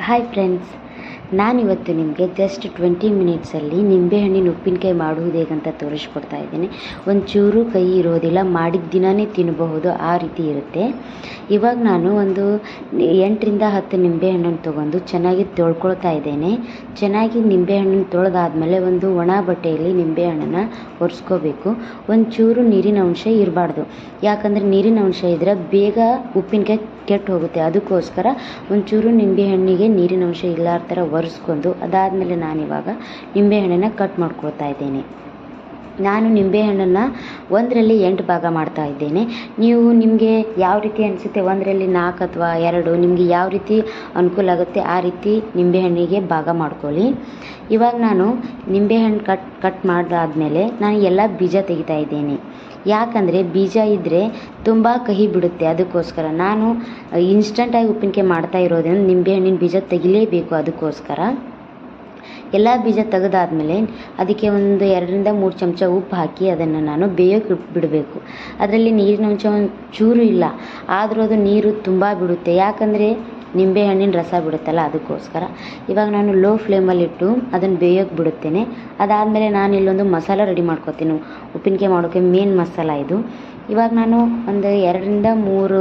Hi friends, ನಾನಿವತ್ತು ನಿಮಗೆ just 20 ಮಿನಿಟ್ಸಲ್ಲಿ ನಿಂಬೆಹಣ್ಣಿನ ಉಪ್ಪಿನಕಾಯಿ ಮಾಡುವುದು ಹೇಗಂತ ತೋರಿಸ್ಕೊಡ್ತಾ ಇದ್ದೀನಿ. ಒಂಚೂರು ಕೈ ಇರೋದಿಲ್ಲ, ಮಾಡಿದ ದಿನವೇ ತಿನ್ನಬಹುದು, ಆ ರೀತಿ ಇರುತ್ತೆ. ಇವಾಗ ನಾನು ಒಂದು 8ರಿಂದ 10 ನಿಂಬೆಹಣ್ಣನ್ನು ತೊಗೊಂಡು ಚೆನ್ನಾಗಿ ತೊಳ್ಕೊಳ್ತಾ ಇದ್ದೇನೆ. ಚೆನ್ನಾಗಿ ನಿಂಬೆಹಣ್ಣನ್ನು ತೊಳೆದಾದ್ಮೇಲೆ ಒಂದು ಒಣ ಬಟ್ಟೆಯಲ್ಲಿ ನಿಂಬೆಹಣ್ಣನ್ನು ಒರೆಸ್ಕೋಬೇಕು. ಒಂಚೂರು ನೀರಿನ ಅಂಶ ಇರಬಾರ್ದು, ಯಾಕಂದರೆ ನೀರಿನ ಅಂಶ ಇದ್ದರೆ ಬೇಗ ಉಪ್ಪಿನಕಾಯಿ ಕೆಟ್ಟು ಹೋಗುತ್ತೆ. ಅದಕ್ಕೋಸ್ಕರ ಒಂಚೂರು ನಿಂಬೆಹಣ್ಣಿಗೆ ನೀರಿನ ಅಂಶ ಇಲ್ಲಾರ ಥರ ಒರೆಸ್ಕೊಂಡು ಅದಾದಮೇಲೆ ನಾನಿವಾಗ ನಿಂಬೆಹಣ್ಣನ್ನು ಕಟ್ ಮಾಡ್ಕೊಳ್ತಾ ಇದ್ದೇನೆ. ನಾನು ನಿಂಬೆಹಣ್ಣನ್ನು 1ರಲ್ಲಿ 8 ಭಾಗ ಮಾಡ್ತಾ ಇದ್ದೇನೆ. ನೀವು ನಿಮಗೆ ಯಾವ ರೀತಿ ಅನಿಸುತ್ತೆ, 1ರಲ್ಲಿ 4 ಅಥವಾ 2, ನಿಮಗೆ ಯಾವ ರೀತಿ ಅನುಕೂಲ ಆಗುತ್ತೆ ಆ ರೀತಿ ನಿಂಬೆಹಣ್ಣಿಗೆ ಭಾಗ ಮಾಡ್ಕೊಳ್ಳಿ. ಇವಾಗ ನಾನು ನಿಂಬೆಹಣ್ಣು ಕಟ್ ಮಾಡಾದ್ಮೇಲೆ ನಾನು ಎಲ್ಲ ಬೀಜ ತೆಗಿತಾ ಇದ್ದೇನೆ. ಯಾಕಂದರೆ ಬೀಜ ಇದ್ದರೆ ತುಂಬ ಕಹಿ ಬಿಡುತ್ತೆ. ಅದಕ್ಕೋಸ್ಕರ ನಾನು ಇನ್ಸ್ಟಂಟಾಗಿ ಉಪ್ಪಿನಕಾಯಿ ಮಾಡ್ತಾ ಇರೋದ್ರಿಂದ ನಿಂಬೆಹಣ್ಣಿನ ಬೀಜ ತೆಗಿಲೇಬೇಕು. ಅದಕ್ಕೋಸ್ಕರ ಎಲ್ಲ ಬೀಜ ತೆಗೆದಾದ್ಮೇಲೆ ಅದಕ್ಕೆ ಒಂದು 2ರಿಂದ 3 ಚಮಚ ಉಪ್ಪು ಹಾಕಿ ಅದನ್ನು ನಾನು ಬೇಯೋಕ್ಕೆ ಬಿಡಬೇಕು. ಅದರಲ್ಲಿ ನೀರಿನ ಅಂಶ ಚೂರು ಇಲ್ಲ, ಆದರೂ ಅದು ನೀರು ತುಂಬ ಬಿಡುತ್ತೆ, ಯಾಕಂದರೆ ನಿಂಬೆಹಣ್ಣಿನ ರಸ ಬಿಡುತ್ತಲ್ಲ. ಅದಕ್ಕೋಸ್ಕರ ಇವಾಗ ನಾನು ಲೋ ಫ್ಲೇಮಲ್ಲಿಟ್ಟು ಅದನ್ನು ಬೇಯೋಕ್ಕೆ ಬಿಡುತ್ತೇನೆ. ಅದಾದಮೇಲೆ ನಾನು ಇಲ್ಲೊಂದು ಮಸಾಲ ರೆಡಿ ಮಾಡ್ಕೊತೀನಿ. ಉಪ್ಪಿನಕಾಯಿ ಮಾಡೋಕ್ಕೆ ಮೇನ್ ಮಸಾಲ ಇದು. ಇವಾಗ ನಾನು ಒಂದು 2ರಿಂದ 3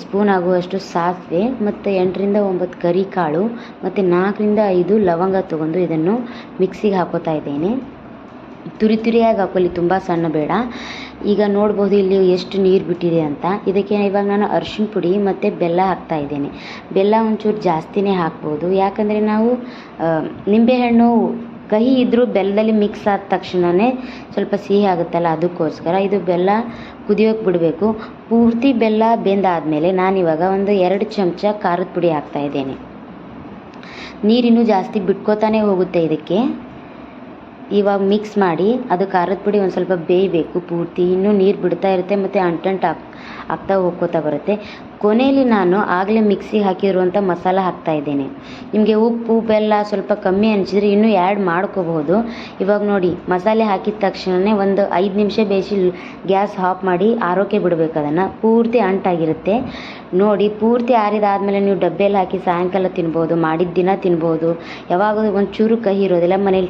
ಸ್ಪೂನ್ ಆಗುವಷ್ಟು ಸಾಸಿವೆ ಮತ್ತು 8ರಿಂದ 9 ಕರಿಕಾಳು ಮತ್ತು 4ರಿಂದ 5 ಲವಂಗ ತೊಗೊಂಡು ಇದನ್ನು ಮಿಕ್ಸಿಗೆ ಹಾಕೋತಾ ಇದ್ದೇನೆ. ತುರಿಯಾಗಿ ಹಾಕೊಳ್ಳಿ, ತುಂಬ ಸಣ್ಣ ಬೇಡ. ಈಗ ನೋಡ್ಬೋದು ಇಲ್ಲಿ ಎಷ್ಟು ನೀರು ಬಿಟ್ಟಿದೆ ಅಂತ. ಇದಕ್ಕೆ ಇವಾಗ ನಾನು ಅರಿಶಿಣ ಪುಡಿ ಮತ್ತು ಬೆಲ್ಲ ಹಾಕ್ತಾ ಇದ್ದೇನೆ. ಬೆಲ್ಲ ಒಂಚೂರು ಜಾಸ್ತಿನೇ ಹಾಕ್ಬೋದು, ಯಾಕಂದರೆ ನಾವು ನಿಂಬೆಹಣ್ಣು ಕಹಿ ಇದ್ದರೂ ಬೆಲ್ಲದಲ್ಲಿ ಮಿಕ್ಸ್ ಆದ ತಕ್ಷಣವೇ ಸ್ವಲ್ಪ ಸಿಹಿ ಆಗುತ್ತಲ್ಲ. ಅದಕ್ಕೋಸ್ಕರ ಇದು ಬೆಲ್ಲ ಕುದಿಯೋಕ್ಕೆ ಬಿಡಬೇಕು. ಪೂರ್ತಿ ಬೆಲ್ಲ ಬೆಂದಾದಮೇಲೆ ನಾನಿವಾಗ ಒಂದು 2 ಚಮಚ ಖಾರದ ಪುಡಿ ಹಾಕ್ತಾ ಇದ್ದೇನೆ. ನೀರಿನ್ನೂ ಜಾಸ್ತಿ ಬಿಟ್ಕೋತಾನೆ ಹೋಗುತ್ತೆ ಇದಕ್ಕೆ. ಇವಾಗ ಮಿಕ್ಸ್ ಮಾಡಿ ಅದು ಖಾರದ ಪುಡಿ ಒಂದು ಸ್ವಲ್ಪ ಬೇಯಬೇಕು ಪೂರ್ತಿ. ಇನ್ನೂ ನೀರು ಬಿಡ್ತಾ ಇರುತ್ತೆ ಮತ್ತು ಅಂಟಂಟು ಆಗ್ತಾ ಹೋಗ್ಕೋತಾ ಬರುತ್ತೆ. ಕೊನೆಯಲ್ಲಿ ನಾನು ಆಗಲೇ ಮಿಕ್ಸಿಗೆ ಹಾಕಿರುವಂಥ ಮಸಾಲ ಹಾಕ್ತಾ ಇದ್ದೇನೆ. ನಿಮಗೆ ಉಪ್ಪು ಬೆಲ್ಲ ಸ್ವಲ್ಪ ಕಮ್ಮಿ ಅನಿಸಿದರೆ ಇನ್ನೂ ಆ್ಯಡ್ ಮಾಡ್ಕೋಬಹುದು. ಇವಾಗ ನೋಡಿ, ಮಸಾಲೆ ಹಾಕಿದ ತಕ್ಷಣವೇ ಒಂದು 5 ನಿಮಿಷ ಬೇಯಿಸಿ ಗ್ಯಾಸ್ ಆಫ್ ಮಾಡಿ ಆರೋಕ್ಕೆ ಬಿಡಬೇಕು. ಅದನ್ನು ಪೂರ್ತಿ ಅಂಟಾಗಿರುತ್ತೆ ನೋಡಿ. ಪೂರ್ತಿ ಆರಿದಾದಮೇಲೆ ನೀವು ಡಬ್ಬೆಯಲ್ಲಿ ಹಾಕಿ ಸಾಯಂಕಾಲ ತಿನ್ಬೋದು, ಮಾಡಿದ ದಿನ ತಿನ್ಬೋದು. ಯಾವಾಗ ಒಂಚೂರು ಕಹಿ ಇರೋದಿಲ್ಲ. ಮನೇಲಿ